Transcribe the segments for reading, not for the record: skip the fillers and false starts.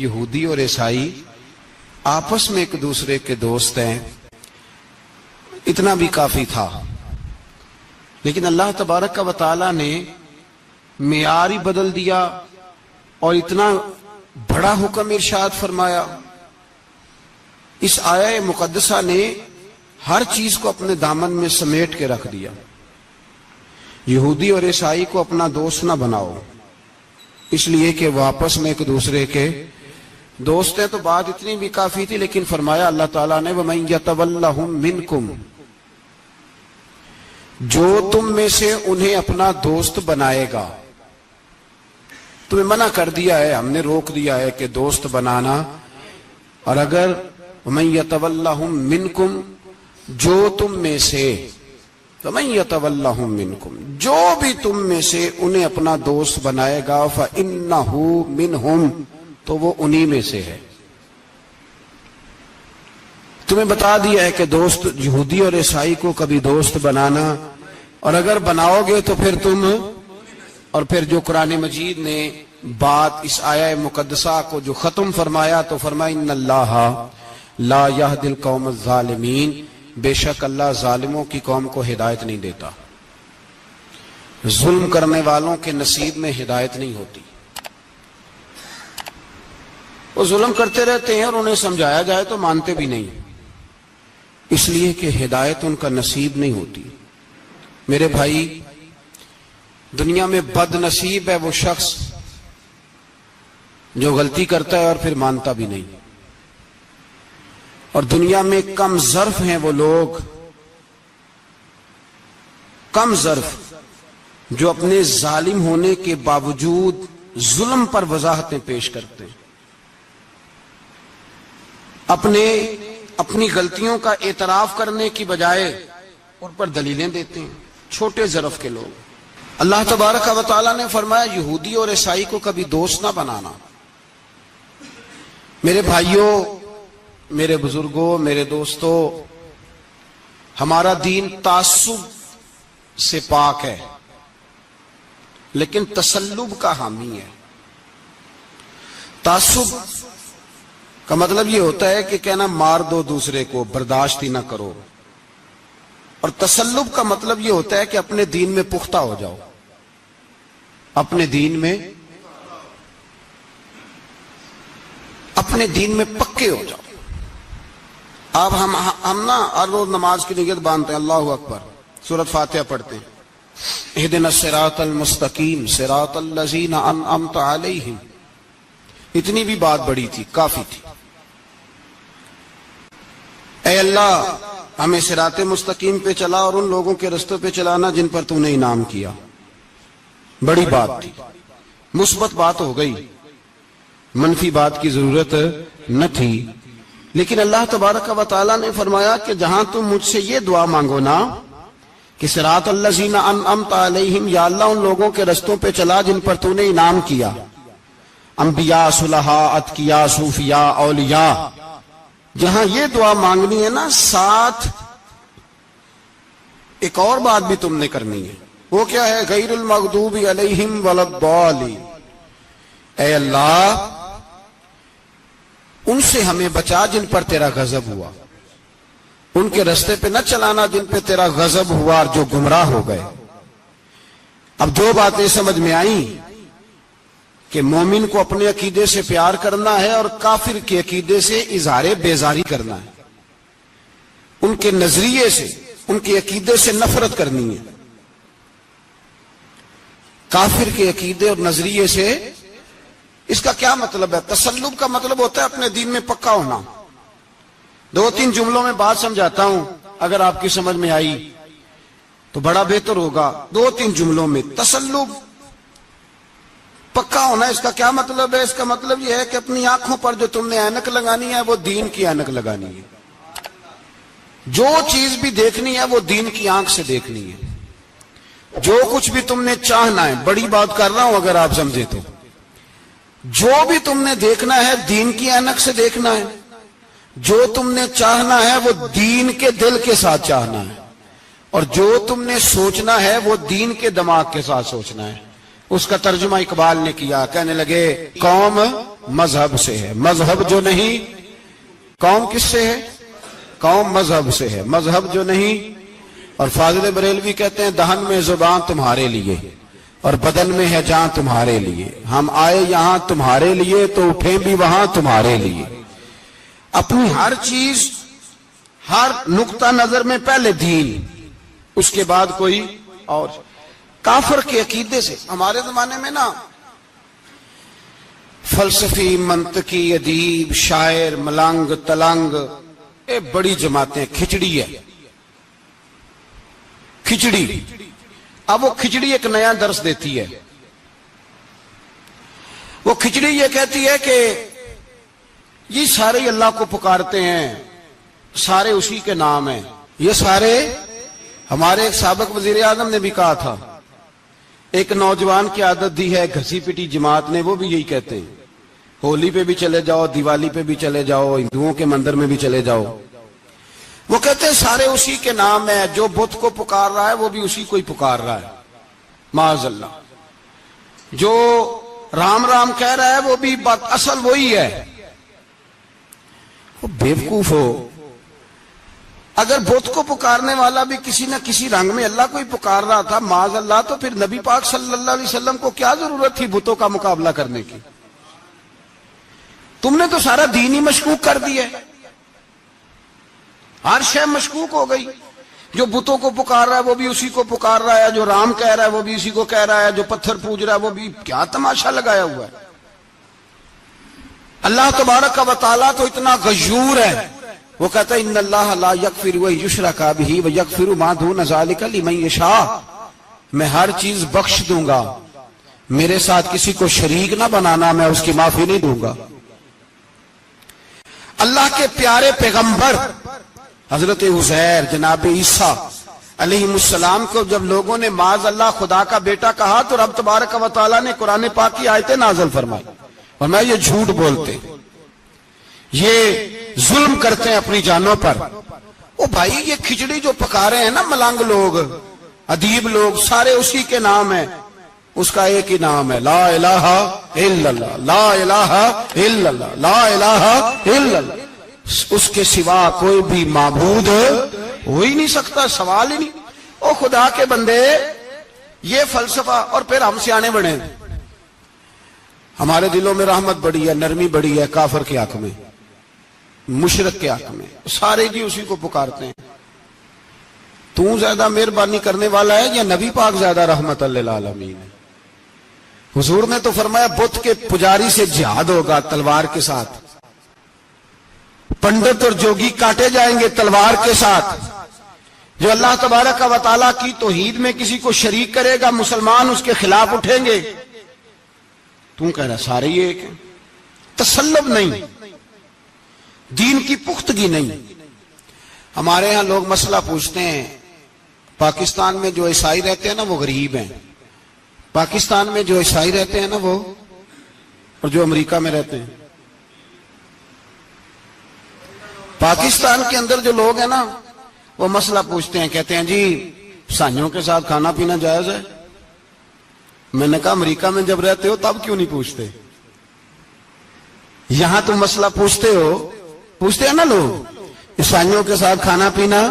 یہودی اور عیسائی آپس میں ایک دوسرے کے دوست ہیں، اتنا بھی کافی تھا. لیکن اللہ تبارک و تعالی نے معیار ہی بدل دیا اور اتنا بڑا حکم ارشاد فرمایا. اس آیہ مقدسہ نے ہر چیز کو اپنے دامن میں سمیٹ کے رکھ دیا. یہودی اور عیسائی کو اپنا دوست نہ بناؤ، اس لیے کہ وہ آپس میں ایک دوسرے کے دوست ہیں. تو بات اتنی بھی کافی تھی، لیکن فرمایا اللہ تعالیٰ نے وَمَن يَتَوَلَّهُم مِّنكُمْ، جو تم میں سے انہیں اپنا دوست بنائے گا. تمہیں منع کر دیا ہے، ہم نے روک دیا ہے کہ دوست بنانا. اور اگر وَمَن يَتَوَلَّهُم مِّنكُمْ، جو تم میں سے، وَمَن يَتَوَلَّهُم مِّنكُمْ، جو بھی تم میں سے انہیں اپنا دوست بنائے گا فَإِنَّهُ مِنْهُمْ، تو وہ انہی میں سے ہے. تمہیں بتا دیا ہے کہ دوست یہودی اور عیسائی کو کبھی دوست بنانا، اور اگر بناؤ گے تو پھر تم، اور پھر جو قرآن مجید نے بات اس آیہ مقدسہ کو جو ختم فرمایا تو فرمایا ان اللہ لا یہدی القوم الظالمین، بے شک اللہ ظالموں کی قوم کو ہدایت نہیں دیتا. ظلم کرنے والوں کے نصیب میں ہدایت نہیں ہوتی. وہ ظلم کرتے رہتے ہیں اور انہیں سمجھایا جائے تو مانتے بھی نہیں، اس لیے کہ ہدایت ان کا نصیب نہیں ہوتی. میرے بھائی، دنیا میں بد نصیب ہے وہ شخص جو غلطی کرتا ہے اور پھر مانتا بھی نہیں. اور دنیا میں کم ظرف ہیں وہ لوگ، کم ظرف جو اپنے ظالم ہونے کے باوجود ظلم پر وضاحتیں پیش کرتے ہیں، اپنی غلطیوں کا اعتراف کرنے کی بجائے ان پر دلیلیں دیتے ہیں. چھوٹے ظرف کے لوگ. اللہ تبارک و تعالیٰ نے فرمایا یہودی اور عیسائی کو کبھی دوست نہ بنانا. میرے بھائیوں، میرے بزرگوں، میرے دوستوں، ہمارا دین تعصب سے پاک ہے لیکن تسلب کا حامی ہے. تعصب کا مطلب یہ ہوتا ہے کہ کہنا مار دو دوسرے کو، برداشت ہی نہ کرو. اور تسلب کا مطلب یہ ہوتا ہے کہ اپنے دین میں پختہ ہو جاؤ، اپنے دین میں پکے ہو جاؤ. اب ہم نا ہر روز نماز کی نیت باندھتے ہیں، اللہ اکبر، سورۃ فاتحہ پڑھتے ہیں، اہدنا الصراط المستقیم صراط الذین انعمت علیہم. اتنی بھی بات بڑی تھی، کافی تھی. اے اللہ ہمیں صراط مستقیم پہ چلا اور ان لوگوں کے رستوں پہ چلانا جن پر تو نے انعام کیا. بڑی بات تھی، مثبت بات ہو گئی، منفی بات کی ضرورت نہ تھی. لیکن اللہ تبارک و تعالیٰ نے فرمایا کہ جہاں تم مجھ سے یہ دعا مانگو نا کہ صراط الذین انعمت علیہم، یا اللہ ان لوگوں کے رستوں پہ چلا جن پر تو نے انعام کیا، انبیاء، صلحاء، اتقیاء، صوفیاء، اولیاء، جہاں یہ دعا مانگنی ہے نا، ساتھ ایک اور بات بھی تم نے کرنی ہے. وہ کیا ہے؟ غیر المغضوب علیہم ولا الضالین. اے اللہ ان سے ہمیں بچا جن پر تیرا غضب ہوا، ان کے رستے پہ نہ چلانا جن پہ تیرا غضب ہوا اور جو گمراہ ہو گئے. اب دو باتیں سمجھ میں آئیں کہ مومن کو اپنے عقیدے سے پیار کرنا ہے اور کافر کے عقیدے سے اظہار بیزاری کرنا ہے. ان کے نظریے سے، ان کے عقیدے سے نفرت کرنی ہے. کافر کے عقیدے اور نظریے سے، اس کا کیا مطلب ہے؟ تسلب کا مطلب ہوتا ہے اپنے دین میں پکا ہونا. دو تین جملوں میں بات سمجھاتا ہوں، اگر آپ کی سمجھ میں آئی تو بڑا بہتر ہوگا. دو تین جملوں میں تسلب، پکا ہونا، اس کا کیا مطلب ہے؟ اس کا مطلب یہ ہے کہ اپنی آنکھوں پر جو تم نے اینک لگانی ہے وہ دین کی اینک لگانی ہے. جو چیز بھی دیکھنی ہے وہ دین کی آنکھ سے دیکھنی ہے. جو کچھ بھی تم نے چاہنا ہے، بڑی بات کر رہا ہوں اگر آپ سمجھے تو، جو بھی تم نے دیکھنا ہے دین کی اینک سے دیکھنا ہے. جو تم نے چاہنا ہے وہ دین کے دل کے ساتھ چاہنا ہے، اور جو تم نے سوچنا ہے وہ دین کے دماغ کے ساتھ سوچنا ہے. اس کا ترجمہ اقبال نے کیا، کہنے لگے قوم مذہب سے ہے، مذہب جو نہیں، قوم کس سے ہے؟ قوم مذہب سے ہے، مذہب جو نہیں۔ اور فاضل بریلوی کہتے ہیں دہن میں زبان تمہارے لیے اور بدن میں ہے جان تمہارے لیے، ہم آئے یہاں تمہارے لیے تو اٹھیں بھی وہاں تمہارے لیے۔ اپنی ہر چیز، ہر نقطہ نظر میں پہلے دین، اس کے بعد کوئی اور۔ کافر کے عقیدے سے ہمارے زمانے میں نا فلسفی، منطقی، ادیب، شاعر، ملنگ، تلنگ، یہ بڑی جماعتیں، کھچڑی ہے، کھچڑی۔ اب وہ کھچڑی ایک نیا درس دیتی ہے۔ وہ کھچڑی یہ کہتی ہے کہ یہ سارے اللہ کو پکارتے ہیں، سارے اسی کے نام ہیں، یہ سارے۔ ہمارے ایک سابق وزیر اعظم نے بھی کہا تھا، ایک نوجوان کی عادت دی ہے گھسی پٹی جماعت نے، وہ بھی یہی کہتے ہیں، ہولی پہ بھی چلے جاؤ، دیوالی پہ بھی چلے جاؤ، ہندوؤں کے مندر میں بھی چلے جاؤ، وہ کہتے ہیں سارے اسی کے نام ہے، جو بت کو پکار رہا ہے وہ بھی اسی کو ہی پکار رہا ہے، معاذ اللہ۔ جو رام رام کہہ رہا ہے وہ بھی بات اصل وہی ہے۔ وہ بیوقوف ہو، اگر بت کو پکارنے والا بھی کسی نہ کسی رنگ میں اللہ کو ہی پکار رہا تھا معاذ اللہ، تو پھر نبی پاک صلی اللہ علیہ وسلم کو کیا ضرورت تھی بتوں کا مقابلہ کرنے کی؟ تم نے تو سارا دین ہی مشکوک کر دیا ہے، ہر شے مشکوک ہو گئی۔ جو بتوں کو پکار رہا ہے وہ بھی اسی کو پکار رہا ہے، جو رام کہہ رہا ہے وہ بھی اسی کو کہہ رہا ہے، جو پتھر پوج رہا ہے وہ بھی، کیا تماشا لگایا ہوا ہے۔ اللہ تبارک و تعالیٰ تو اتنا غیور ہے، وہ کہتا ہے ان اللہ لا یغفر ان یشرک بہ ویغفر ما دون ذلک لمن یشاء، میں ہر چیز بخش دوں گا، میرے ساتھ کسی کو شریک نہ بنانا، میں اس کی معافی نہیں دوں گا۔ اللہ کے پیارے پیغمبر حضرت عزیر، جناب عیسیٰ علیہ السلام کو جب لوگوں نے معاذ اللہ خدا کا بیٹا کہا تو رب تبارک و تعالیٰ نے قرآن پاک کی آیتیں نازل فرمائی، فرمایا یہ جھوٹ بولتے، یہ ظلم کرتے ہیں اپنی جانوں پر۔ او بھائی یہ کھچڑی جو پکا رہے ہیں نا ملنگ لوگ، ادیب لوگ، سارے اسی کے نام ہیں، اس کا ایک ہی نام ہے، لا الہ الا اللہ، لا الہ الا اللہ، لا الہ الا اللہ۔ اس کے سوا کوئی بھی معبود ہو ہی نہیں سکتا، سوال ہی نہیں۔ او خدا کے بندے، یہ فلسفہ، اور پھر ہم سیانے بڑے، ہمارے دلوں میں رحمت بڑی ہے، نرمی بڑی ہے، کافر کے حق میں، مشرک کے حق میں، سارے جی اسی کو پکارتے ہیں۔ تو زیادہ مہربانی کرنے والا ہے یا نبی پاک زیادہ رحمت للعالمین ہے؟ حضور نے تو فرمایا بت کے پجاری سے جہاد ہوگا تلوار کے ساتھ، پنڈت اور جوگی کاٹے جائیں گے تلوار کے ساتھ۔ جو اللہ تبارک و تعالیٰ کی توحید میں کسی کو شریک کرے گا مسلمان اس کے خلاف اٹھیں گے۔ تو کہہ رہا سارے یہ ایک ہیں، تسلب نہیں، دین کی پختگی نہیں۔ ہمارے ہاں لوگ مسئلہ پوچھتے ہیں، پاکستان میں جو عیسائی رہتے ہیں نا وہ غریب ہیں، پاکستان میں جو عیسائی رہتے ہیں نا وہ، اور جو امریکہ میں رہتے ہیں، پاکستان کے اندر جو لوگ ہیں نا وہ مسئلہ پوچھتے ہیں، کہتے ہیں جی عیسائیوں کے ساتھ کھانا پینا جائز ہے۔ میں نے کہا امریکہ میں جب رہتے ہو تب کیوں نہیں پوچھتے؟ یہاں تم مسئلہ پوچھتے ہو، پوچھتے ہیں نا لوگ عیسائیوں کے ساتھ کھانا پینا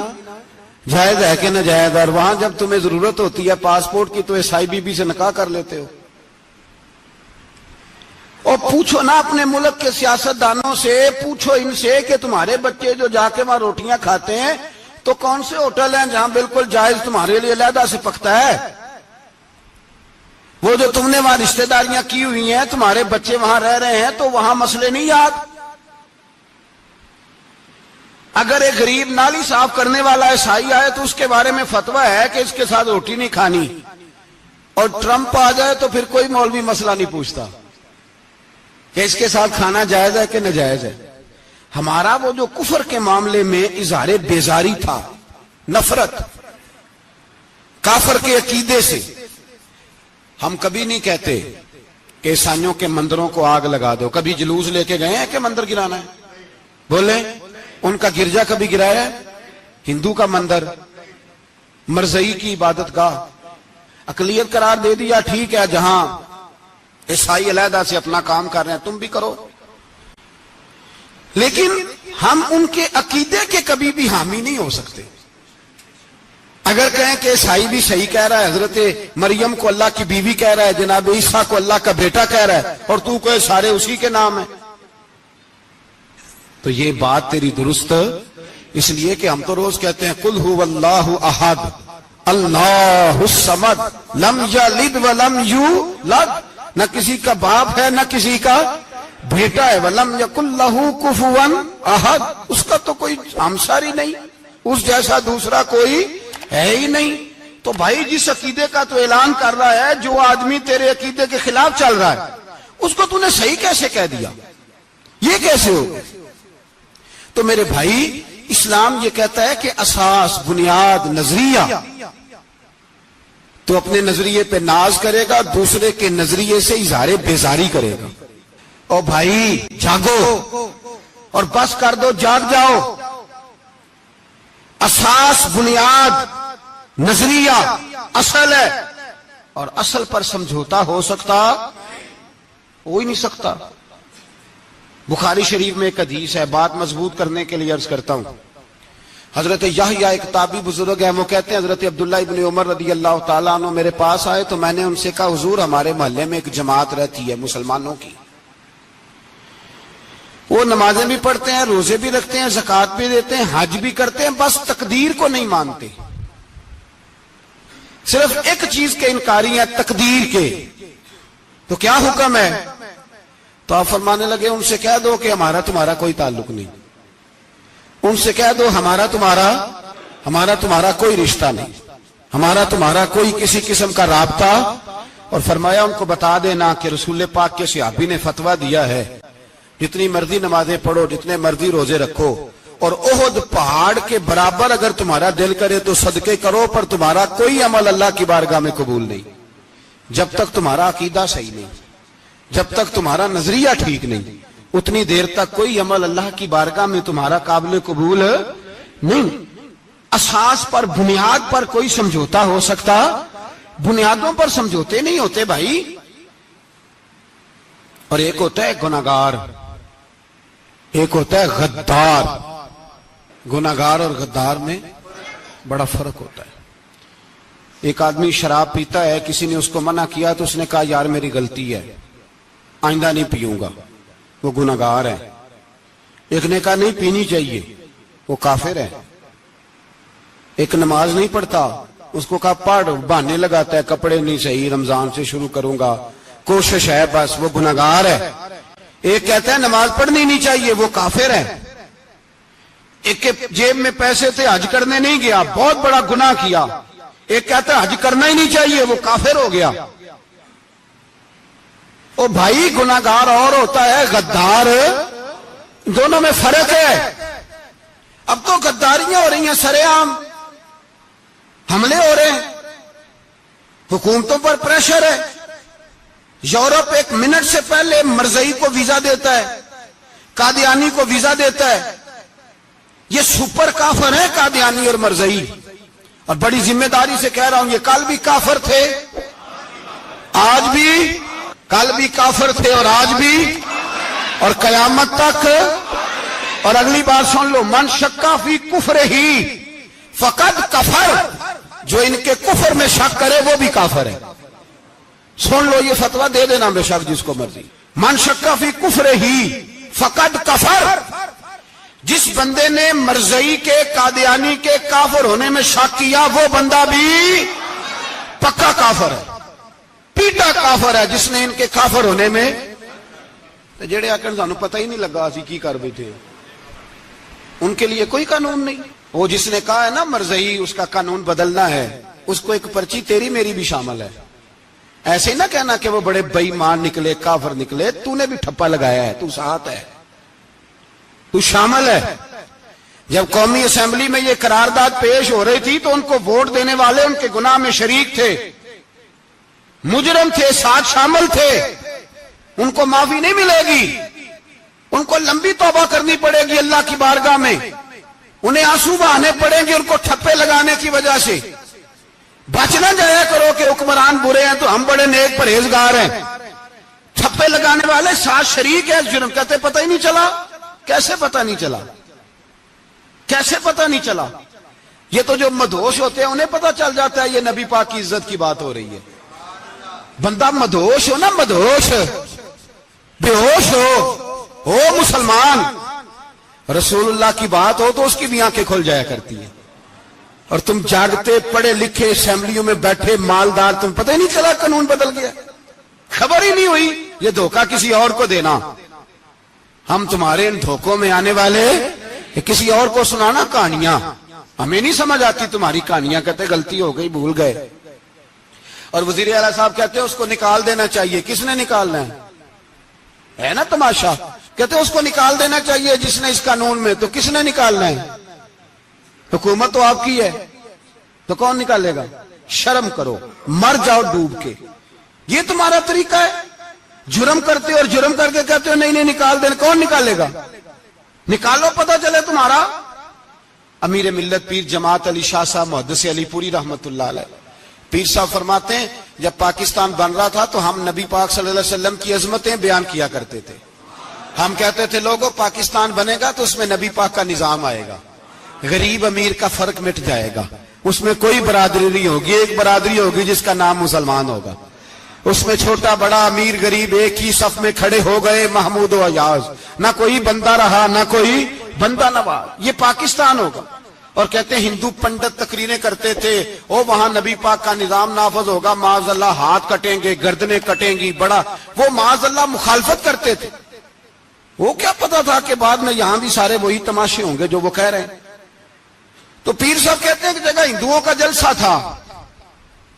جائز ہے کہ ناجائز، اور وہاں جب تمہیں ضرورت ہوتی ہے پاسپورٹ کی تو عیسائی بی بی سے نکاح کر لیتے ہو۔ اور پوچھو نا اپنے ملک کے سیاستدانوں سے، پوچھو ان سے کہ تمہارے بچے جو جا کے وہاں روٹیاں کھاتے ہیں تو کون سے ہوٹل ہیں جہاں بالکل جائز تمہارے لیے علیحدہ سے پکتا ہے؟ وہ جو تم نے وہاں رشتہ داریاں کی ہوئی ہیں، تمہارے بچے وہاں رہ رہے ہیں تو وہاں مسئلے نہیں یاد؟ اگر ایک غریب نالی صاف کرنے والا عیسائی آئے تو اس کے بارے میں فتویٰ ہے کہ اس کے ساتھ روٹی نہیں کھانی، اور ٹرمپ آ جائے تو پھر کوئی مولوی مسئلہ نہیں پوچھتا کہ اس کے ساتھ کھانا جائز ہے کہ ناجائز ہے۔ ہمارا وہ جو کفر کے معاملے میں اظہار بیزاری تھا، نفرت کافر کے عقیدے سے، ہم کبھی نہیں کہتے کہ عیسائیوں کے مندروں کو آگ لگا دو۔ کبھی جلوس لے کے گئے ہیں کہ مندر گرانا ہے؟ بولے ان کا گرجا کبھی گرایا ہے؟ ہندو کا مندر، مرزئی کی عبادت گاہ، اقلیت قرار دے دیا، ٹھیک ہے، جہاں عیسائی علیحدہ سے اپنا کام کر رہے ہیں، تم بھی کرو، لیکن ہم ان کے عقیدے کے کبھی بھی حامی نہیں ہو سکتے۔ اگر کہیں کہ عیسائی بھی صحیح کہہ رہا ہے، حضرت مریم کو اللہ کی بیوی کہہ رہا ہے، جناب عیسیٰ کو اللہ کا بیٹا کہہ رہا ہے، اور تو کوئی سارے اسی کے نام ہیں، تو یہ بات تیری درست اس لیے کہ ہم تو روز کہتے ہیں قل هو اللہ احد اللہ الصمد لم یلد ولم یولد، نہ کسی کا باپ ہے نہ کسی کا بیٹا ہے، ولم یکن لہ کفوا احد، اس کا تو کوئی ہمسر ہی نہیں، اس جیسا دوسرا کوئی ہے ہی نہیں۔ تو بھائی جس عقیدے کا تو اعلان کر رہا ہے، جو آدمی تیرے عقیدے کے خلاف چل رہا ہے، اس کو تو نے صحیح کیسے کہہ دیا؟ یہ کیسے ہو؟ تو میرے بھائی اسلام یہ کہتا ہے کہ اساس، بنیاد، نظریہ، تو اپنے نظریے پہ ناز کرے گا، دوسرے کے نظریے سے اظہار بیزاری کرے گا۔ اور بھائی جاگو اور بس کر دو، جاگ جاؤ۔ اساس، بنیاد، نظریہ اصل ہے، اور اصل پر سمجھوتا ہو سکتا ہو ہی نہیں سکتا۔ بخاری شریف میں ایک حدیث ہے، بات مضبوط کرنے کے لیے عرض کرتا ہوں۔ حضرت یحییٰ ایک تابعی بزرگ ہیں، وہ کہتے ہیں حضرت عبداللہ ابن عمر رضی اللہ تعالیٰ عنہ میرے پاس آئے تو میں نے ان سے کہا حضور ہمارے محلے میں ایک جماعت رہتی ہے مسلمانوں کی، وہ نمازیں بھی پڑھتے ہیں، روزے بھی رکھتے ہیں، زکوٰۃ بھی دیتے ہیں، حج بھی کرتے ہیں، بس تقدیر کو نہیں مانتے، صرف ایک چیز کے انکاری ہیں، تقدیر کے۔ تو کیا حکم ہے؟ تو آپ فرمانے لگے ان سے کہہ دو کہ ہمارا تمہارا کوئی تعلق نہیں، ان سے کہہ دو ہمارا تمہارا کوئی رشتہ نہیں، ہمارا تمہارا کوئی کسی قسم کا رابطہ۔ اور فرمایا ان کو بتا دینا کہ رسول پاک کے صحابی نے فتویٰ دیا ہے جتنی مرضی نمازیں پڑھو، جتنے مرضی روزے رکھو، اور احد پہاڑ کے برابر اگر تمہارا دل کرے تو صدقے کرو، پر تمہارا کوئی عمل اللہ کی بارگاہ میں قبول نہیں جب تک تمہارا عقیدہ صحیح نہیں، جب تک تمہارا نظریہ ٹھیک نہیں، اتنی دیر تک کوئی عمل اللہ کی بارگاہ میں تمہارا قابل قبول نہیں۔ اساس پر، بنیاد پر کوئی سمجھوتا ہو سکتا، بنیادوں پر سمجھوتے نہیں ہوتے بھائی۔ اور ایک ہوتا ہے گناہگار، ایک ہوتا ہے غدار۔ گناہگار اور غدار میں بڑا فرق ہوتا ہے۔ ایک آدمی شراب پیتا ہے، کسی نے اس کو منع کیا تو اس نے کہا یار میری غلطی ہے، آئندہ نہیں پیوں گا، وہ گناہگار ہے۔ ایک نے کہا نہیں پینی چاہیے، وہ کافر ہے۔ ایک نماز نہیں پڑھتا، اس کو کہا پڑھ، بہانے لگاتا ہے کپڑے نہیں صحیح، رمضان سے شروع کروں گا، کوشش ہے بس، وہ گناہگار ہے۔ ایک کہتا ہے نماز پڑھنی نہیں چاہیے، وہ کافر ہے۔ ایک کے جیب میں پیسے تھے، حج کرنے نہیں گیا، بہت بڑا گناہ کیا۔ ایک کہتا ہے حج کرنا ہی نہیں چاہیے، وہ کافر ہو گیا۔ او بھائی گناہگار اور ہوتا ہے، غدار، دونوں میں فرق ہے۔ اب تو غداریاں ہو رہی ہیں سرے عام، حملے ہو رہے ہیں، حکومتوں پر پریشر ہے۔ یورپ ایک منٹ سے پہلے مرزئی کو ویزا دیتا ہے، قادیانی کو ویزا دیتا ہے۔ یہ سپر کافر ہیں قادیانی اور مرزئی، اور بڑی ذمہ داری سے کہہ رہا ہوں، یہ کل بھی کافر تھے، آج بھی، کل بھی کافر تھے اور آج بھی، اور قیامت تک۔ اور اگلی بات سن لو، من شکا فی کفر ہی فقد کفر، جو ان کے کفر میں شک کرے وہ بھی کافر ہے۔ سن لو یہ فتویٰ دے دینا بے شک جس کو مرضی۔ من شکا فی کفر ہی فقد کفر، جس بندے نے مرزئی کے، قادیانی کے کافر ہونے میں شک کیا، وہ بندہ بھی پکا کافر ہے، پیٹا کافر ہے، جس نے ان کے کافر ہونے میں۔ جڑے آکر سانو پتہ ہی نہیں لگا اسی کی کر بیٹھے، ان کے لیے کوئی قانون نہیں۔ وہ جس نے کہا ہے نا مرزئی اس کا قانون بدلنا ہے، اس کو ایک پرچی تیری میری بھی شامل ہے۔ ایسے نہ کہنا کہ وہ بڑے بے ایمان نکلے، کافر نکلے، تو نے بھی ٹھپا لگایا ہے، تو ساتھ ہے، تو شامل ہے۔ جب قومی اسمبلی میں یہ قرارداد پیش ہو رہی تھی تو ان کو ووٹ دینے والے ان کے گناہ میں شریک تھے، مجرم تھے، ساتھ شامل تھے، ان کو معافی نہیں ملے گی، ان کو لمبی توبہ کرنی پڑے گی اللہ کی بارگاہ میں، انہیں آنسو بہانے پڑیں گے ان کو ٹھپے لگانے کی وجہ سے۔ بچ نہ جایا کرو کہ حکمران برے ہیں تو ہم بڑے نیک پرہیزگار ہیں، چھپے لگانے والے ساتھ شریک ہے اس جرم، کہتے پتہ ہی نہیں چلا۔ کیسے پتہ نہیں چلا؟ کیسے پتہ نہیں چلا؟ یہ تو جو مدہوش ہوتے ہیں انہیں پتہ چل جاتا ہے یہ نبی پاک کی عزت کی بات ہو رہی ہے۔ بندہ مدہوش ہو نا، مدہوش، بے ہوش ہو مسلمان، رسول اللہ کی بات ہو تو اس کی بھی آنکھیں کھل جایا کرتی ہیں، اور تم جاگتے پڑھے لکھے اسمبلیوں میں بیٹھے مالدار، تم پتہ ہی نہیں چلا قانون بدل گیا، خبر ہی نہیں ہوئی۔ یہ دھوکہ کسی اور کو دینا، ہم تمہارے ان دھوکوں میں آنے والے کہ کسی اور کو سنانا کہانیاں، ہمیں نہیں سمجھ آتی تمہاری کہانیاں، کہتے غلطی ہو گئی، بھول گئے۔ اور وزیر اعلیٰ صاحب کہتے ہیں اس کو نکال دینا چاہیے۔ کس نے نکالنا ہے نا تماشا؟ کہتے ہیں اس کو نکال دینا چاہیے جس نے اس قانون میں، تو کس نے نکالنا ہے؟ حکومت تو آپ کی ہے، تو کون نکالے گا؟ شرم کرو، مر جاؤ ڈوب کے۔ یہ تمہارا طریقہ ہے؟ جرم کرتے اور جرم کر کے کہتے ہو نہیں نکال دینا، کون نکالے گا؟ نکالو، پتہ چلے تمہارا۔ امیر ملت پیر جماعت علی شاہ صاحب محدث علی پوری رحمت اللہ علیہ، پیر صاحب فرماتے ہیں جب پاکستان بن رہا تھا تو ہم نبی پاک صلی اللہ علیہ وسلم کی عظمتیں بیان کیا کرتے تھے۔ ہم کہتے تھے لوگوں پاکستان بنے گا تو اس میں نبی پاک کا نظام آئے گا، غریب امیر کا فرق مٹ جائے گا، اس میں کوئی برادری نہیں ہوگی، ایک برادری ہوگی جس کا نام مسلمان ہوگا، اس میں چھوٹا بڑا امیر غریب ایک ہی صف میں کھڑے ہو گئے، محمود و ایاز، نہ کوئی بندہ رہا نہ کوئی بندہ نواز، یہ پاکستان ہوگا۔ اور کہتے ہیں ہندو پنڈت تقریریں کرتے تھے او وہاں نبی پاک کا نظام نافذ ہوگا، معاذ اللہ ہاتھ کٹیں گے، گردنیں کٹیں گی، بڑا وہ معاذ اللہ مخالفت کرتے تھے۔ وہ کیا پتا تھا کہ بعد میں یہاں بھی سارے وہی تماشے ہوں گے جو وہ کہہ رہے ہیں۔ تو پیر صاحب کہتے ہیں کہ جگہ ہندوؤں کا جلسہ تھا،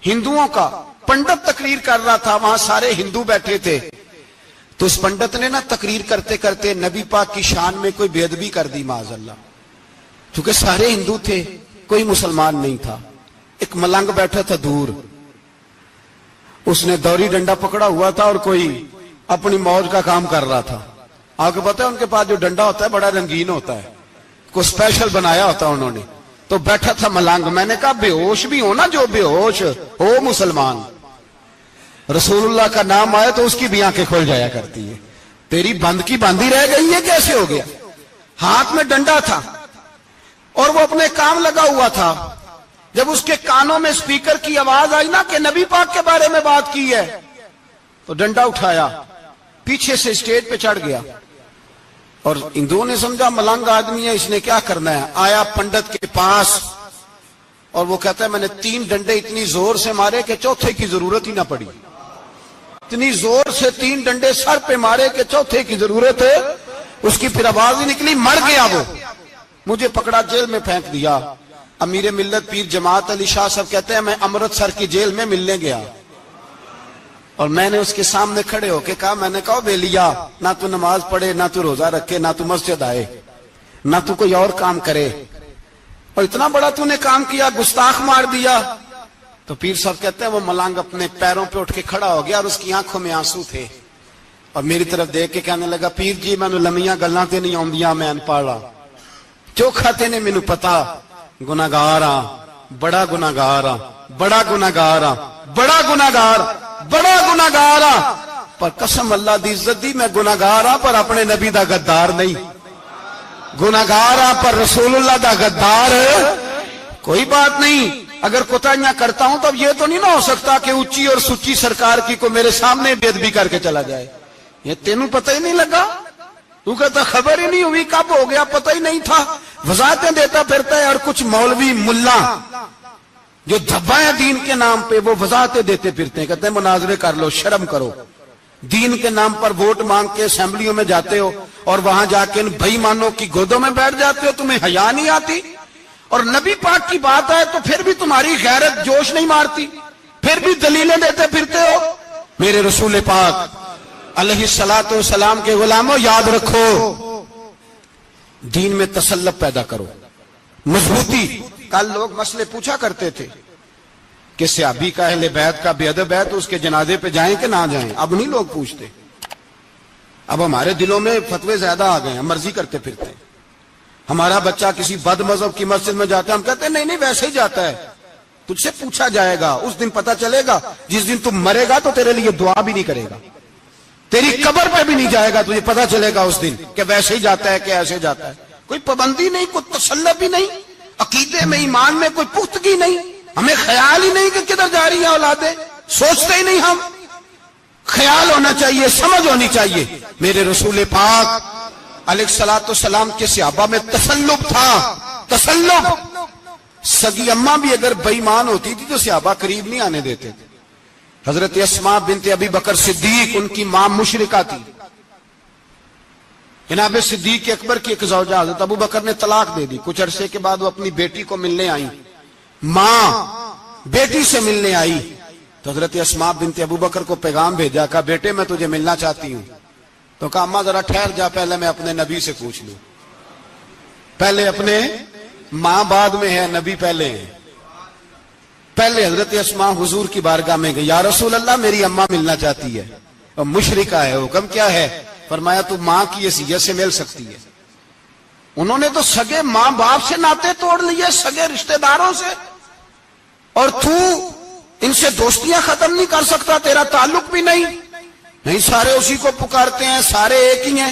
ہندوؤں کا پنڈت تقریر کر رہا تھا، وہاں سارے ہندو بیٹھے تھے، تو اس پنڈت نے نا تقریر کرتے کرتے نبی پاک کی شان میں کوئی بے ادبی کر دی معاذ اللہ، چونکہ سارے ہندو تھے کوئی مسلمان نہیں تھا۔ ایک ملنگ بیٹھا تھا دور، اس نے دوری ڈنڈا پکڑا ہوا تھا اور کوئی اپنی موج کا کام کر رہا تھا۔ آپ کو پتا ہے ان کے پاس جو ڈنڈا ہوتا ہے بڑا رنگین ہوتا ہے، کوئی اسپیشل بنایا ہوتا ہے انہوں نے، تو بیٹھا تھا ملنگ۔ میں نے کہا بے ہوش بھی ہونا، جو بے ہوش ہو مسلمان، رسول اللہ کا نام آئے تو اس کی بھی آنکھیں کھل جایا کرتی ہے، تیری بند کی باندھی رہ گئی ہے، کیسے ہو گیا؟ ہاتھ میں ڈنڈا تھا اور وہ اپنے کام لگا ہوا تھا۔ جب اس کے کانوں میں سپیکر کی آواز آئی نا کہ نبی پاک کے بارے میں بات کی ہے، تو ڈنڈا اٹھایا، پیچھے سے اسٹیج پہ چڑھ گیا، اور ہندوؤں نے سمجھا ملنگ آدمی ہے، اس نے کیا کرنا ہے۔ آیا پنڈت کے پاس اور وہ کہتا ہے میں نے 3 ڈنڈے اتنی زور سے مارے کہ چوتھے کی ضرورت ہی نہ پڑی، اتنی زور سے 3 ڈنڈے سر پہ مارے کہ چوتھے کی ضرورت ہے اس کی پھر آواز ہی نکلی، مر گیا وہ، مجھے پکڑا جیل میں پھینک دیا۔ امیر ملت پیر جماعت علی شاہ صاحب کہتے ہیں میں امرتسر کی جیل میں ملنے گیا، اور میں نے اس کے سامنے کھڑے ہو کے کہا، میں نے کہا بے لیا، نہ تو نماز پڑھے، نہ تو روزہ رکھے، نہ تو مسجد آئے، نہ تو کوئی اور کام کرے، اور اتنا بڑا تو نے کام کیا، گستاخ مار دیا۔ تو پیر صاحب کہتے ہیں وہ ملنگ اپنے پیروں پہ اٹھ کے کھڑا ہو گیا اور اس کی آنکھوں میں آنسو تھے، اور میری طرف دیکھ کے کہنے لگا پیر جی میں لمیاں گلاں تے نہیں آندیاں، میں انپڑھا چوکھا تے نے مینوں پتا، گناہگار ہاں، بڑا گناہگار ہاں، بڑا گناہگار ہاں، بڑا گناہگار، بڑا گناہگار ہاں، پر قسم اللہ دی عزت دی میں گناہگار ہاں پر اپنے نبی دا غدار نہیں، گناہگار ہاں پر رسول اللہ دا غدار کوئی بات نہیں۔ اگر کوتاہیاں کرتا ہوں تو یہ تو نہیں نہ ہو سکتا کہ اونچی اور سچی سرکار کی کو میرے سامنے بے ادبی کر کے چلا جائے۔ یہ تینوں پتہ ہی نہیں لگا، تو کہتا خبر ہی نہیں ہوئی، کب ہو گیا پتہ ہی نہیں تھا، وضاحتیں دیتا پھرتا ہے۔ اور کچھ مولوی ملا جو دھبا ہے دین کے نام پہ، وہ وضاحتیں دیتے پھرتے ہیں، کہتے ہیں مناظرے کر لو، شرم کرو، دین کے نام پر ووٹ مانگ کے اسمبلیوں میں جاتے ہو اور وہاں جا کے ان بھائی مانوں کی گودوں میں بیٹھ جاتے ہو، تمہیں حیا نہیں آتی؟ اور نبی پاک کی بات ہے تو پھر بھی تمہاری غیرت جوش نہیں مارتی، پھر بھی دلیلیں دیتے پھرتے ہو۔ میرے رسول پاک علیہ الصلوۃ والسلام کے غلاموں یاد رکھو، دین میں تسلط پیدا کرو، مضبوطی۔ کل لوگ مسئلے پوچھا کرتے تھے کہ صحابی کا اہل بیت کا بے ادب ہے تو اس کے جنازے پہ جائیں کہ نہ جائیں، اب نہیں لوگ پوچھتے، اب ہمارے دلوں میں فتوے زیادہ آ گئے ہیں، مرضی کرتے پھرتے ہیں۔ ہمارا بچہ کسی بد مذہب کی مسجد میں جاتا ہے، ہم کہتے ہیں نہیں ویسے ہی جاتا ہے، تجھ سے پوچھا جائے گا، اس دن پتہ چلے گا، جس دن تم مرے گا تو تیرے لیے دعا بھی نہیں کرے گا، تیری قبر پہ بھی نہیں جائے گا، تجھے پتہ چلے گا اس دن کہ ویسے ہی جاتا ہے کہ ایسے جاتا ہے. کوئی پابندی نہیں، کوئی تسلط بھی نہیں، عقیدے میں ایمان میں کوئی پختگی نہیں. ہمیں خیال ہی نہیں کہ کدھر جا رہی ہیں اولادیں، سوچتے ہی نہیں. ہم خیال ہونا چاہیے، سمجھ ہونی چاہیے. میرے رسول پاک علیہ الصلوۃ والسلام کے صحابہ میں تسلب تھا، تسلب. سگی اماں بھی اگر بے ایمان ہوتی تھی تو صحابہ قریب نہیں آنے دیتے تھے. حضرت اسماء بنت ابی بکر صدیق، ان کی ماں مشرکہ تھی. جناب صدیق اکبر کی ایک زوجہ حضرت ابو بکر نے طلاق دے دی. کچھ عرصے کے بعد وہ اپنی بیٹی کو ملنے آئی، ماں بیٹی سے ملنے آئی تو حضرت اسماء بنت ابو بکر کو پیغام بھیجا، کہا بیٹے میں تجھے ملنا چاہتی ہوں. تو کہا اماں ذرا ٹھہر جا، پہلے میں اپنے نبی سے پوچھ لوں. پہلے اپنے ماں بعد میں ہے، نبی پہلے ہے. پہلے حضرت اسماء حضور کی بارگاہ میں گئی، یا رسول اللہ میری اماں ملنا چاہتی ہے اور مشرکہ ہے، حکم کیا ہے؟ فرمایا تو ماں کی حیثیت سے مل سکتی ہے. انہوں نے تو سگے ماں باپ سے ناطے توڑ لیے، سگے رشتہ داروں سے، اور تو ان سے دوستیاں ختم نہیں کر سکتا، تیرا تعلق بھی نہیں. نہیں، سارے اسی کو پکارتے ہیں، سارے ایک ہی ہیں.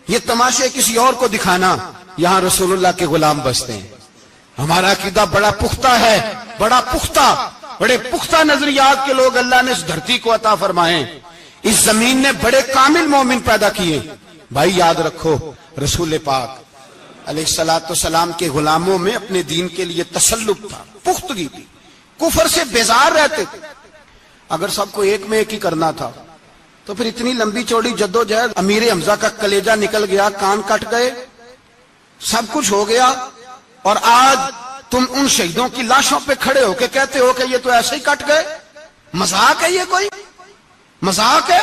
یہ تماشے کسی اور کو دکھانا، یہاں رسول اللہ کے غلام بستے ہیں. ہمارا عقیدہ بڑا پختہ ہے، بڑا پختہ، بڑے پختہ نظریات کے لوگ اللہ نے اس دھرتی کو عطا فرمائے. اس زمین نے بڑے کامل مومن پیدا کیے. بھائی یاد رکھو، رسول پاک علیہ الصلوۃ والسلام کے غلاموں میں اپنے دین کے لیے تسلط تھا، پختگی تھی، کفر سے بیزار رہتے تھے. اگر سب کو ایک میں ایک ہی کرنا تھا تو پھر اتنی لمبی چوڑی جدوجہد، امیر حمزہ کا کلیجہ نکل گیا، کان کٹ گئے، سب کچھ ہو گیا، اور آج تم ان شہیدوں کی لاشوں پہ کھڑے ہو کے کہتے ہو کہ یہ تو ایسے ہی کٹ گئے. مذاق ہے یہ؟ کوئی مذاق ہے؟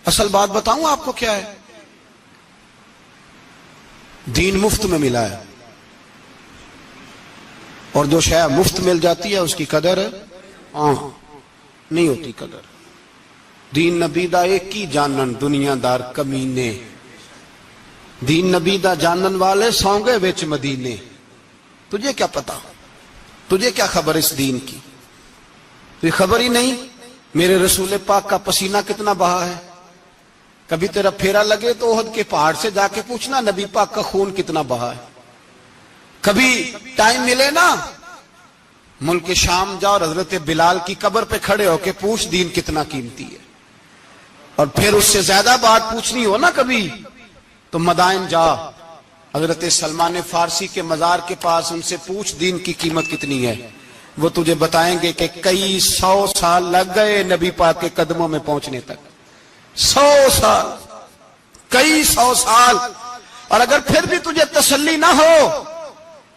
اصل بات بتاؤں آپ کو کیا ہے؟ دین مفت میں ملا ہے، اور جو شے مفت مل جاتی ہے اس کی قدر نہیں ہوتی. قدر دین نبی دا ایک ہی جانن دنیا دار کمینے، دین نبی دا جانن والے سونگے وچ مدینے. تجھے کیا پتا، تجھے کیا خبر اس دین کی؟ تجھے خبر ہی نہیں میرے رسول پاک کا پسینہ کتنا بہا ہے. کبھی تیرا پھیرا لگے تو احد کے پہاڑ سے جا کے پوچھنا نبی پاک کا خون کتنا بہا ہے. کبھی ٹائم ملے نا، ملک شام جا اور حضرت بلال کی قبر پہ کھڑے ہو کے پوچھ دین کتنا قیمتی ہے. اور پھر اس سے زیادہ بات پوچھنی ہو نا کبھی تو مدائن جا، حضرت سلمان فارسی کے مزار کے پاس ان سے پوچھ دین کی قیمت کتنی ہے. وہ تجھے بتائیں گے کہ کئی 100 سال لگ گئے نبی پاک کے قدموں میں پہنچنے تک. 100 سال، کئی 100 سال. اور اگر پھر بھی تجھے تسلی نہ ہو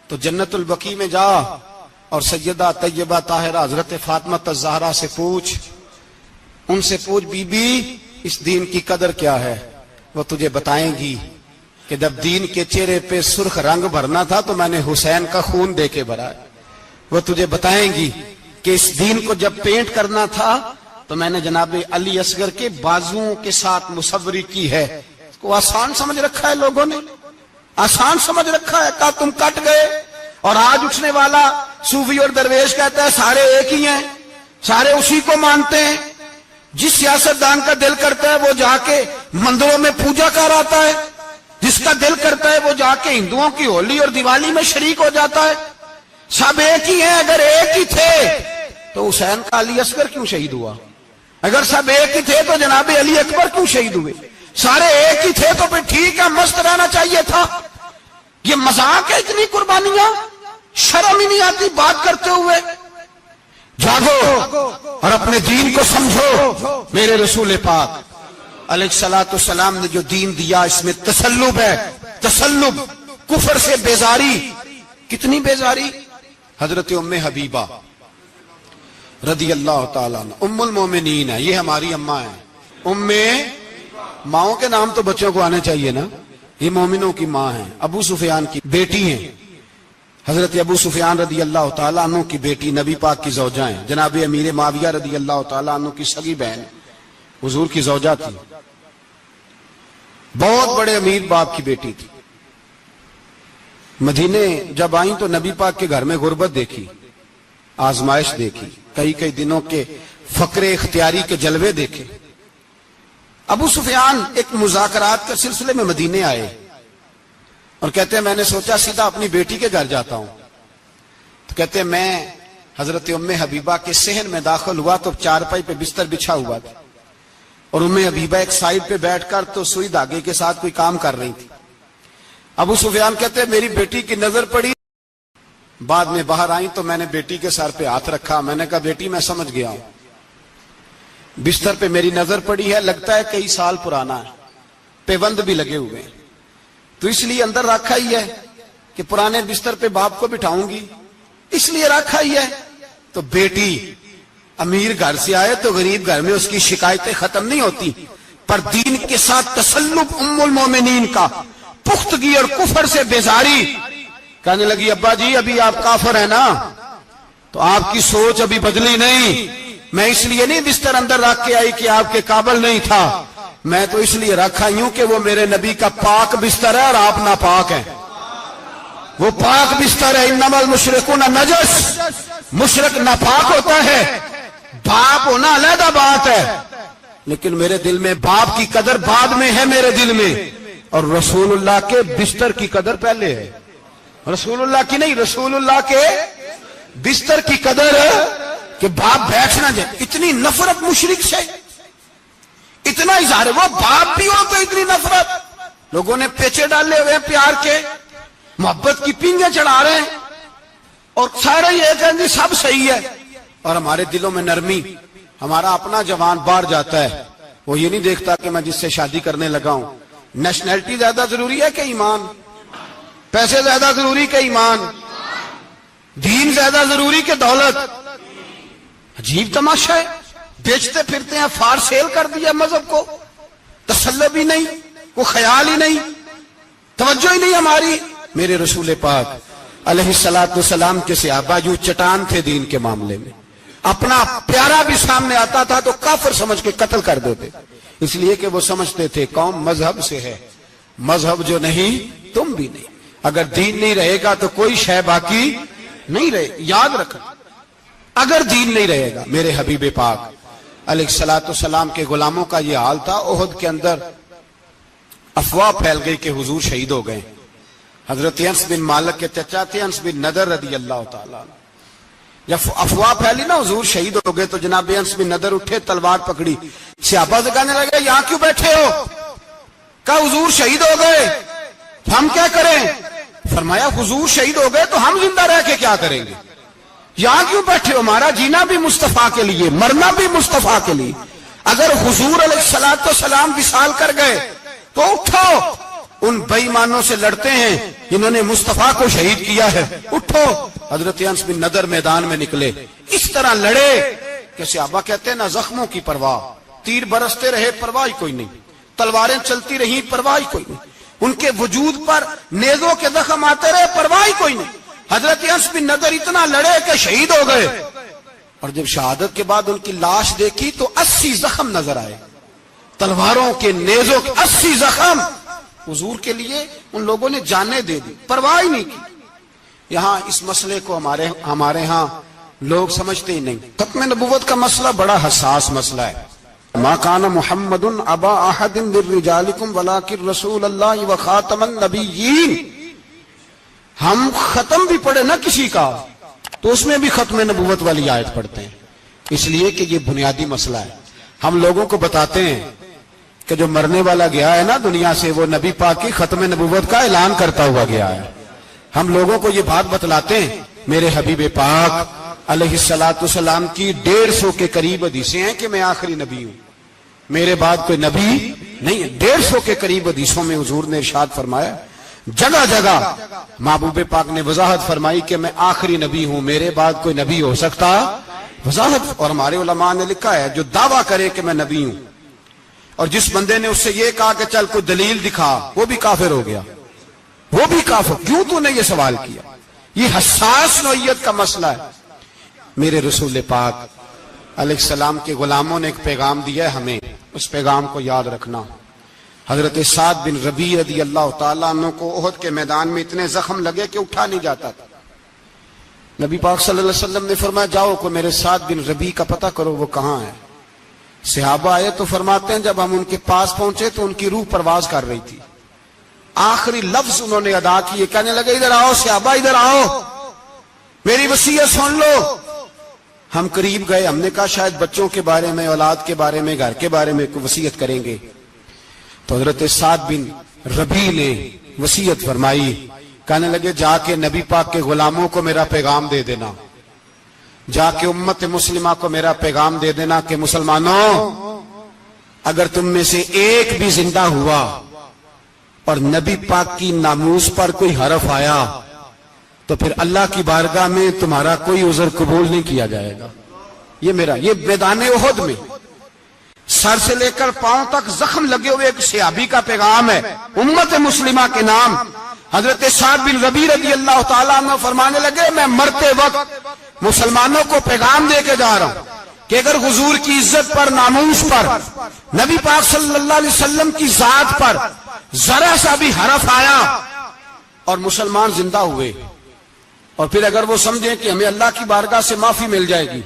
تو جنت البقیع میں جا اور سیدہ طیبہ طاہرہ حضرت فاطمہ الزہرا سے پوچھ. ان سے پوچھ بی بی اس دین کی قدر کیا ہے. وہ تجھے بتائیں گی کہ جب دین کے چہرے پہ سرخ رنگ بھرنا تھا تو میں نے حسین کا خون دے کے بھرا. وہ تجھے بتائیں گی کہ اس دین کو جب پینٹ کرنا تھا تو میں نے جناب علی اصغر کے بازوؤں کے ساتھ مصوری کی ہے. اس کو آسان سمجھ رکھا ہے لوگوں نے، آسان سمجھ رکھا ہے. کہا تم کٹ گئے. اور آج اٹھنے والا صوفی اور درویش کہتا ہے سارے ایک ہی ہیں، سارے اسی کو مانتے ہیں. جس سیاستدان کا دل کرتا ہے وہ جا کے مندروں میں پوجا کر آتا ہے، جس کا دل کرتا ہے وہ جا کے ہندوؤں کی ہولی اور دیوالی میں شریک ہو جاتا ہے. سب ایک ہی ہیں. اگر ایک ہی تھے تو حسین کا علی اصغر کیوں شہید ہوا؟ اگر سب ایک ہی تھے تو جناب علی اکبر کیوں شہید ہوئے؟ سارے ایک ہی تھے تو پھر ٹھیک ہے، مست رہنا چاہیے تھا. یہ مذاق ہے اتنی قربانیاں؟ شرم ہی نہیں آتی بات کرتے ہوئے؟ جاگو اور اپنے دین کو سمجھو. میرے رسول پاک علیہ الصلوۃ والسلام نے جو دین دیا اس میں تسلب ہے، تسلب، کفر سے بیزاری. کتنی بیزاری؟ حضرت ام حبیبہ رضی اللہ تعالیٰ عنہ ام المومنین ہے، یہ ہماری اماں ہیں. ام، ماؤں کے نام تو بچوں کو آنے چاہیے نا. یہ مومنوں کی ماں ہیں، ابو سفیان کی بیٹی ہیں. حضرت ابو سفیان رضی اللہ تعالیٰ عنہ کی بیٹی نبی پاک کی زوجہ ہیں. جناب امیر معاویہ رضی اللہ تعالیٰ عنہ کی سگی بہن حضور کی زوجہ تھی. بہت بڑے امیر باپ کی بیٹی تھی. مدینے جب آئیں تو نبی پاک کے گھر میں غربت دیکھی، آزمائش دیکھی، کئی دنوں کے فقر اختیاری کے جلوے دیکھے. ابو سفیان ایک مذاکرات کے سلسلے میں مدینے آئے اور کہتے ہیں میں نے سوچا سیدھا اپنی بیٹی کے گھر جاتا ہوں. تو کہتے ہیں میں حضرت ام حبیبہ کے صحن میں داخل ہوا تو چارپائی پہ بستر بچھا ہوا تھا اور ام حبیبہ ایک سائیڈ پہ بیٹھ کر تو سوئی دھاگے کے ساتھ کوئی کام کر رہی تھی. ابو سفیان کہتے ہیں میری بیٹی کی نظر پڑی, بعد میں باہر آئی تو میں نے بیٹی کے سر پہ ہاتھ رکھا. میں نے کہا بیٹی میں سمجھ گیا ہوں, بستر پہ میری نظر پڑی ہے, لگتا ہے کئی سال پرانا ہے, پیوند بھی لگے ہوئے ہیں, تو اس لیے اندر رکھا ہی ہے کہ پرانے بستر پہ باپ کو بٹھاؤں گی, اس لیے رکھا ہی ہے. تو بیٹی امیر گھر سے آئے تو غریب گھر میں اس کی شکایتیں ختم نہیں ہوتی, پر دین کے ساتھ تسلط ام المومنین کا, پختگی اور کفر سے بیزاری. کہنے لگی ابا جی ابھی آپ کافر ہیں نا, تو آپ کی سوچ ابھی بدلی نہیں. میں اس لیے نہیں بستر اندر رکھ کے آئی کہ آپ کے قابل نہیں تھا, میں تو اس لیے رکھا ہوں کہ وہ میرے نبی کا پاک بستر ہے اور آپ ناپاک ہیں. وہ پاک بستر ہے, انما المشرکون نجس, مشرک ناپاک ہوتا ہے, باپ ہونا علیحدہ بات ہے, لیکن میرے دل میں باپ کی قدر بعد میں ہے میرے دل میں, اور رسول اللہ کے بستر کی قدر پہلے ہے. رسول اللہ کی نہیں, رسول اللہ کے بستر کی قدر کہ باپ بیٹھ نہ جائے. اتنی نفرت مشرک سے, اتنا اظہار, وہ باپ بھی ہو تو اتنی نفرت. لوگوں نے پیچے ڈالے ہوئے پیار کے, محبت کی پینگیں چڑھا رہے ہیں اور سارے یہ کہیں گے سب صحیح ہے, اور ہمارے دلوں میں نرمی. ہمارا اپنا جوان باہر جاتا ہے, وہ یہ نہیں دیکھتا کہ میں جس سے شادی کرنے لگا ہوں نیشنلٹی زیادہ ضروری ہے کہ ایمان, پیسے زیادہ ضروری کہ ایمان, دین زیادہ ضروری کہ دولت. عجیب تماشا ہے, بیچتے پھرتے ہیں, فار سیل کر دیا مذہب کو, تسلط بھی نہیں, کوئی خیال ہی نہیں, توجہ ہی نہیں ہماری. میرے رسول پاک علیہ الصلوۃ والسلام کے صحابہ جو چٹان تھے دین کے معاملے میں, اپنا پیارا بھی سامنے آتا تھا تو کافر سمجھ کے قتل کر دیتے, اس لیے کہ وہ سمجھتے تھے قوم مذہب سے ہے, مذہب جو نہیں تم بھی نہیں. اگر دین نہیں رہے گا تو کوئی شے باقی نہیں رہے. یاد رکھنا, اگر دین نہیں رہے گا. میرے حبیب پاک علیہ الصلوۃ والسلام کے غلاموں کا یہ حال تھا. احد کے اندر افواہ پھیل گئی کہ حضور شہید ہو گئے. حضرت انس بن مالک کے چچا تھے انس بن نضر رضی اللہ تعالیٰ عنہ. جب افواہ پھیلی نا حضور شہید ہو گئے تو جناب انس بن نضر اٹھے, تلوار پکڑی, صحابہ سے کہنے لگے یہاں کیوں بیٹھے ہو؟ کہا حضور شہید ہو گئے, ہم کیا کریں؟ فرمایا حضور شہید ہو گئے تو ہم زندہ رہ کے کیا کریں گے؟ یہاں کیوں بیٹھے ہو؟ ہمارا جینا بھی مصطفیٰ کے لیے, مرنا بھی مصطفیٰ کے لیے. اگر حضور علیہ الصلوۃ والسلام وصال کر گئے تو اٹھو, ان بے ایمانوں سے لڑتے ہیں جنہوں نے مصطفیٰ کو شہید کیا ہے, اٹھو. حضرت انس بن نضر میدان میں نکلے, اس طرح لڑے کہ صحابہ کہتے ہیں نہ زخموں کی پرواہ, تیر برستے رہے پرواہ کوئی نہیں, تلواریں چلتی رہی پرواہ کوئی نہیں, ان کے وجود پر نیزوں کے زخم آتے رہے پرواہ کوئی نہیں. حضرت انس بن نضر اتنا لڑے کہ شہید ہو گئے, اور جب شہادت کے بعد ان کی لاش دیکھی تو 80 زخم نظر آئے, تلواروں کے, نیزوں کے 80 زخم. حضور کے لیے ان لوگوں نے جانیں دے دی, پرواہ ہی نہیں کی. یہاں اس مسئلے کو ہمارے ہاں لوگ سمجھتے ہی نہیں. ختم نبوت کا مسئلہ بڑا حساس مسئلہ ہے. ما کان محمد ابا احد من رجالکم ولکن رسول اللہ وخاتم النبیین. ہم ختم بھی پڑھے نا کسی کا تو اس میں بھی ختم نبوت والی آیت پڑھتے ہیں, اس لیے کہ یہ بنیادی مسئلہ ہے. ہم لوگوں کو بتاتے ہیں کہ جو مرنے والا گیا ہے نا دنیا سے, وہ نبی پاک کی ختم نبوت کا اعلان کرتا ہوا گیا ہے. ہم لوگوں کو یہ بات بتلاتے ہیں. میرے حبیب پاک علیہ الصلوۃ والسلام کی 150 کے قریب حدیثیں ہیں کہ میں آخری نبی ہوں, میرے بعد کوئی نبی نہیں ہے. 150 کے قریب حدیثوں میں حضور نے ارشاد فرمایا, جگہ جگہ محبوب پاک نے وضاحت فرمائی کہ میں آخری نبی ہوں, میرے بعد کوئی نبی ہو سکتا, وضاحت. اور ہمارے علماء نے لکھا ہے جو دعویٰ کرے کہ میں نبی ہوں اور جس بندے نے اس سے یہ کہا کہ چل کوئی دلیل دکھا, وہ بھی کافر ہو گیا, وہ بھی کافر. کیوں تو نے یہ سوال کیا؟ یہ حساس نوعیت کا مسئلہ ہے. میرے رسول پاک علیہ السلام کے غلاموں نے ایک پیغام دیا ہے ہمیں, اس پیغام کو یاد رکھنا. حضرت سعد بن ربیع رضی اللہ تعالیٰ عنہ کو احد کے میدان میں اتنے زخم لگے کہ اٹھا نہیں جاتا تھا. نبی پاک صلی اللہ علیہ وسلم نے فرمایا جاؤ کو میرے سعد بن ربیع کا پتہ کرو وہ کہاں ہے. صحابہ آئے تو فرماتے ہیں جب ہم ان کے پاس پہنچے تو ان کی روح پرواز کر رہی تھی. آخری لفظ انہوں نے ادا کیے, کہنے لگے ادھر آؤ صحابہ, ادھر آؤ, میری وصیت سن لو. ہم قریب گئے, ہم نے کہا شاید بچوں کے بارے میں, اولاد کے بارے میں, گھر کے بارے میں کوئی وصیت کریں گے. تو حضرت سعد بن ربیع نے وصیت فرمائی, کہنے لگے جا کے نبی پاک کے غلاموں کو میرا پیغام دے دینا, جا کے امت مسلمہ کو میرا پیغام دے دینا کہ مسلمانوں, اگر تم میں سے ایک بھی زندہ ہوا اور نبی پاک کی ناموس پر کوئی حرف آیا تو پھر اللہ کی بارگاہ میں تمہارا کوئی عذر قبول نہیں کیا جائے گا. یہ میرا, یہ میدان احد میں سر سے لے کر پاؤں تک زخم لگے ہوئے ایک صحابی کا پیغام ہے امت مسلمہ کے نام. حضرت سعد بن ربیع رضی اللہ تعالیٰ عنہ فرمانے لگے میں مرتے وقت مسلمانوں کو پیغام دے کے جا رہا ہوں کہ اگر حضور کی عزت پر, ناموس پر, نبی پاک صلی اللہ علیہ وسلم کی ذات پر ذرا سا بھی حرف آیا اور مسلمان زندہ ہوئے, اور پھر اگر وہ سمجھیں کہ ہمیں اللہ کی بارگاہ سے معافی مل جائے گی,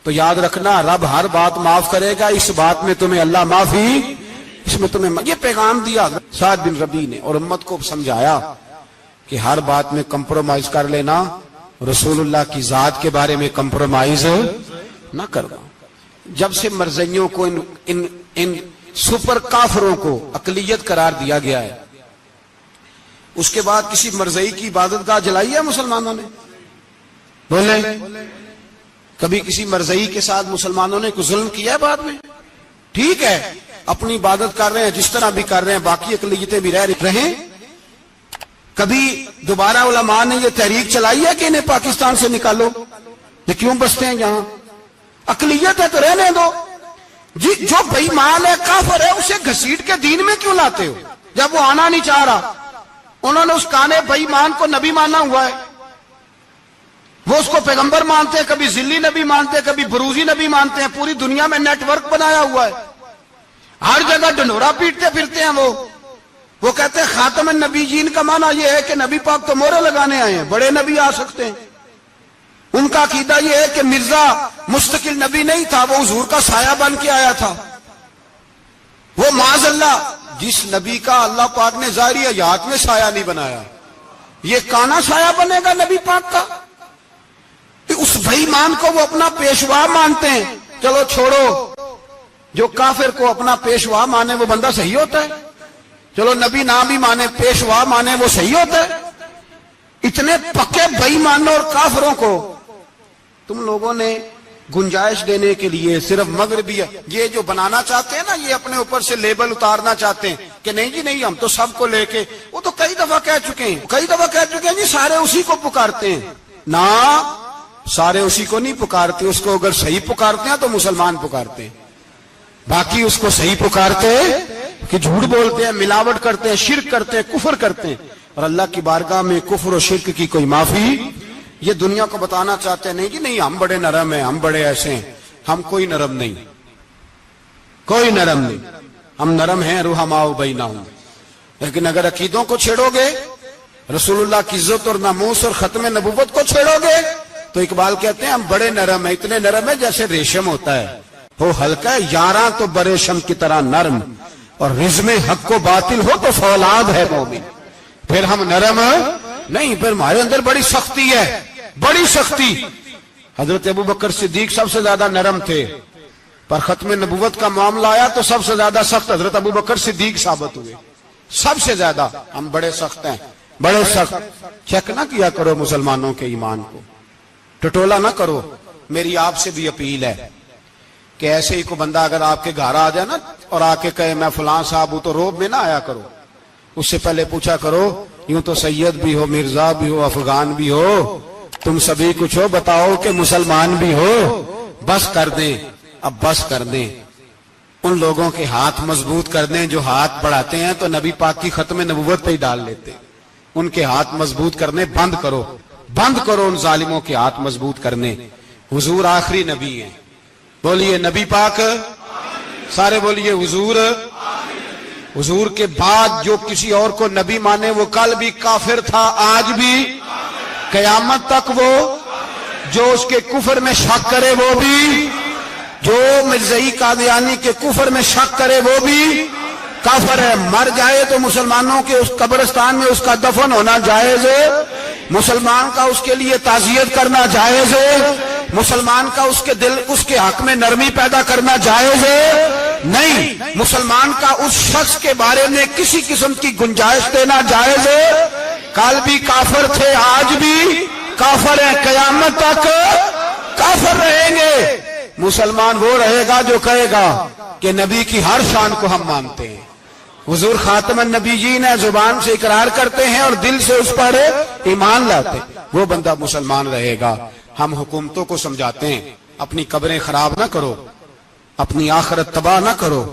تو یاد رکھنا رب ہر بات معاف کرے گا, اس بات میں تمہیں اللہ معافی, اس میں تمہیں. یہ پیغام دیا سعد بن ربیع نے اور امت کو سمجھایا کہ ہر بات میں کمپرومائز کر لینا, رسول اللہ کی ذات کے بارے میں کمپرومائز نہ کرنا. جب سے مرزائیوں کو ان سپر کافروں کو اقلیت قرار دیا گیا ہے, اس کے بعد کسی مرزائی کی عبادت گاہ جلائی ہے مسلمانوں نے؟ بولے کبھی کسی مرزائی کے ساتھ مسلمانوں نے کوئی ظلم کیا ہے بعد میں؟ ٹھیک ہے اپنی عبادت کر رہے ہیں جس طرح بھی کر رہے ہیں, باقی اقلیتیں بھی رہیں. کبھی دوبارہ علماء نے یہ تحریک چلائی ہے کہ انہیں پاکستان سے نکالو, یہ کیوں بستے ہیں یہاں؟ اقلیت ہے تو رہنے دو. جی جو بے ایمان ہے, کافر ہے, اسے گھسیٹ کے دین میں کیوں لاتے ہو جب وہ آنا نہیں چاہ رہا؟ انہوں نے اس کانے بے ایمان کو نبی ماننا ہوا ہے, وہ اس کو پیغمبر مانتے ہیں, کبھی ذلی نبی مانتے ہیں, کبھی بروزی نبی مانتے ہیں. پوری دنیا میں نیٹ ورک بنایا ہوا ہے, ہر جگہ ڈنڈورا پیٹتے پھرتے ہیں. وہ کہتے ہیں خاتم النبیین کا معنی یہ ہے کہ نبی پاک تو مہرے لگانے آئے ہیں, بڑے نبی آ سکتے ہیں. ان کا عقیدہ یہ ہے کہ مرزا مستقل نبی نہیں تھا, وہ حضور کا سایہ بن کے آیا تھا. وہ معاذ اللہ جس نبی کا اللہ پاک نے ظاہری حیات میں سایہ نہیں بنایا, یہ کانا سایہ بنے گا نبی پاک کا؟ اس بے ایمان کو وہ اپنا پیشوا مانتے ہیں. چلو چھوڑو, جو کافر کو اپنا پیشوا مانے وہ بندہ صحیح ہوتا ہے. چلو نبی نام بھی مانے, پیشوا مانے, وہ صحیح ہوتا ہے. اتنے پکے بے ایمانوں اور کافروں کو تم لوگوں نے گنجائش دینے کے لیے صرف مغربی یہ جو بنانا چاہتے ہیں نا, یہ اپنے اوپر سے لیبل اتارنا چاہتے ہیں کہ نہیں جی نہیں, ہم تو سب کو لے کے, وہ تو کئی دفعہ کہہ چکے ہیں جی سارے اسی کو پکارتے ہیں. نہ سارے اسی کو نہیں پکارتے, اس کو اگر صحیح پکارتے ہیں تو مسلمان پکارتے ہیں, باقی اس کو صحیح پکارتے کہ جھوٹ بولتے ہیں, ملاوٹ کرتے ہیں, شرک کرتے ہیں, کفر کرتے ہیں. اور اللہ کی بارگاہ میں کفر و شرک کی کوئی معافی. یہ دنیا کو بتانا چاہتے ہیں نہیں جی نہیں, ہم بڑے نرم ہیں, ہم بڑے ایسے ہیں. ہم کوئی نرم نہیں, کوئی نرم نہیں. ہم نرم ہیں رحماء بینہم. لیکن اگر عقیدوں کو چھیڑو گے, رسول اللہ کی عزت اور ناموس اور ختم نبوت کو چھیڑو گے, تو اقبال کہتے ہیں ہم بڑے نرم ہیں, اتنے نرم ہیں جیسے ریشم ہوتا ہے, ہو ہلکا ہے یاراں تو بریشم کی طرح نرم, اور رزم حق کو باطل ہو تو فولاد ہے مومن. پھر ہم نرم نہیں, پھر ہمارے اندر بڑی سختی ہے, بڑی سختی. حضرت ابوبکر صدیق سب سے زیادہ نرم تھے, پر ختم نبوت کا معاملہ آیا تو سب سے زیادہ سخت حضرت ابوبکر صدیق ثابت ہوئے. سب سے زیادہ ہم بڑے سخت ہیں, بڑے سخت. چیک نہ کیا کرو مسلمانوں کے ایمان کو, ٹٹولا نہ کرو. میری آپ سے بھی اپیل ہے کہ ایسے ہی کو بندہ اگر آپ کے گھر آ جائے نا اور آ کے کہے میں فلاں صاحب ہوں, تو روب میں نہ آیا کرو. اس سے پہلے پوچھا کرو یوں تو سید بھی ہو, مرزا بھی ہو, افغان بھی ہو, تم سبھی کچھ ہو, بتاؤ کہ مسلمان بھی ہو. بس کر دیں, اب بس کر دیں. ان لوگوں کے ہاتھ مضبوط کر دیں جو ہاتھ بڑھاتے ہیں تو نبی پاک کی ختم نبوت پہ ہی ڈال لیتے. ان کے ہاتھ مضبوط کرنے بند کرو, بند کرو ان ظالموں کے ہاتھ مضبوط کرنے. حضور آخری نبی ہیں. بولیے نبی پاک, سارے بولیے حضور. حضور کے بعد جو کسی اور کو نبی مانے وہ کل بھی کافر تھا, آج بھی, قیامت تک وہ. جو اس کے کفر میں شک کرے وہ بھی جو مرزائی قادیانی کے کفر میں شک کرے وہ بھی کافر ہے. مر جائے تو مسلمانوں کے اس قبرستان میں اس کا دفن ہونا جائز ہے. مسلمان کا اس کے لیے تعزیت کرنا جائز ہے. مسلمان کا اس کے حق میں نرمی پیدا کرنا جائز ہے نہیں. مسلمان کا اس شخص کے بارے میں کسی قسم کی گنجائش دینا جائز ہے. کل بھی کافر تھے، آج بھی کافر ہیں، قیامت تک کافر رہیں گے. مسلمان وہ رہے گا جو کہے گا کہ نبی کی ہر شان کو ہم مانتے ہیں، حضور خاتم النبیین ہے، زبان سے اقرار کرتے ہیں اور دل سے اس پر ایمان لاتے ہیں، وہ بندہ مسلمان رہے گا. ہم حکومتوں کو سمجھاتے ہیں اپنی قبریں خراب نہ کرو، اپنی آخرت تباہ نہ کرو،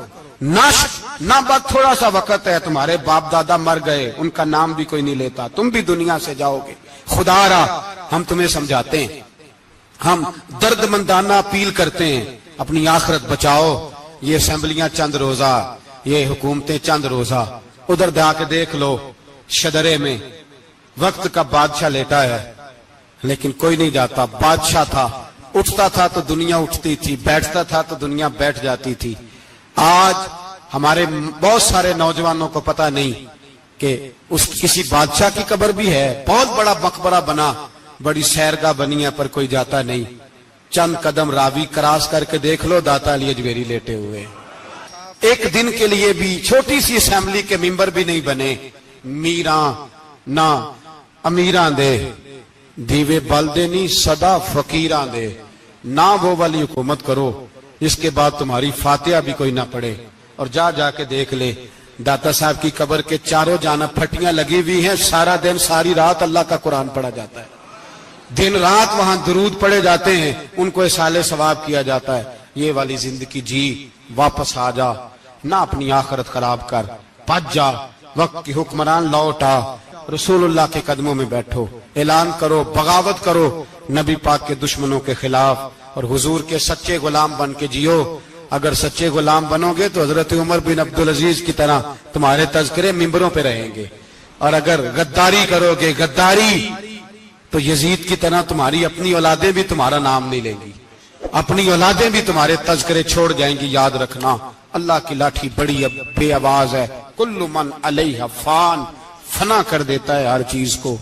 نہ بس تھوڑا سا وقت ہے، تمہارے باپ دادا مر گئے، ان کا نام بھی کوئی نہیں لیتا، تم بھی دنیا سے جاؤ گے، خدا را ہم تمہیں سمجھاتے ہیں، ہم درد مندانہ اپیل کرتے ہیں، اپنی آخرت بچاؤ. یہ اسمبلیاں چند روزہ، یہ حکومتیں چند روزہ. ادھر جا کے دیکھ لو شدرے میں وقت کا بادشاہ لیٹا ہے لیکن کوئی نہیں جاتا. بادشاہ تھا، اٹھتا تھا تو دنیا اٹھتی تھی، بیٹھتا تھا تو دنیا بیٹھ جاتی تھی. آج ہمارے بہت سارے نوجوانوں کو پتہ نہیں کہ اس کسی بادشاہ کی قبر بھی ہے. بہت بڑا مقبرہ بنا، بڑی سیرگاہ بنی ہے، پر کوئی جاتا نہیں. چند قدم راوی کراس کر کے دیکھ لو، داتا علی اجمیری لیٹے ہوئے. ایک دن کے لیے بھی چھوٹی سی اسمبلی کے ممبر بھی نہیں بنے. میراں نہ امیراں دے دیوے بلدے نہیں صدا فقیراں دے. نہ وہ والی حکومت کرو جس کے بعد تمہاری فاتحہ بھی کوئی نہ پڑھے. اور جا کے دیکھ لے داتا صاحب کی قبر کے چاروں جانب پھٹیاں لگی ہوئی ہیں. سارا دن ساری رات اللہ کا قرآن پڑھا جاتا ہے، دن رات وہاں درود پڑھے جاتے ہیں، ان کو اصالہ ثواب کیا جاتا ہے. یہ والی زندگی جی، واپس آ جا، نہ اپنی آخرت خراب کر، بچ جا. وقت کی حکمران لوٹ آ، رسول اللہ کے قدموں میں بیٹھو، اعلان کرو، بغاوت کرو نبی پاک کے دشمنوں کے خلاف، اور حضور کے سچے غلام بن کے جیو. اگر سچے غلام بنو گے تو حضرت عمر بن عبدالعزیز کی طرح تمہارے تذکرے ممبروں پہ رہیں گے. اور اگر غداری کرو گے، غداری، تو یزید کی طرح تمہاری اپنی اولادیں بھی تمہارا نام نہیں لیں گی، اپنی اولادیں بھی تمہارے تذکرے چھوڑ جائیں گی. یاد رکھنا اللہ کی لاٹھی بڑی بے آواز ہے. کل من علیہ فان، فنا کر دیتا ہے ہر چیز کو.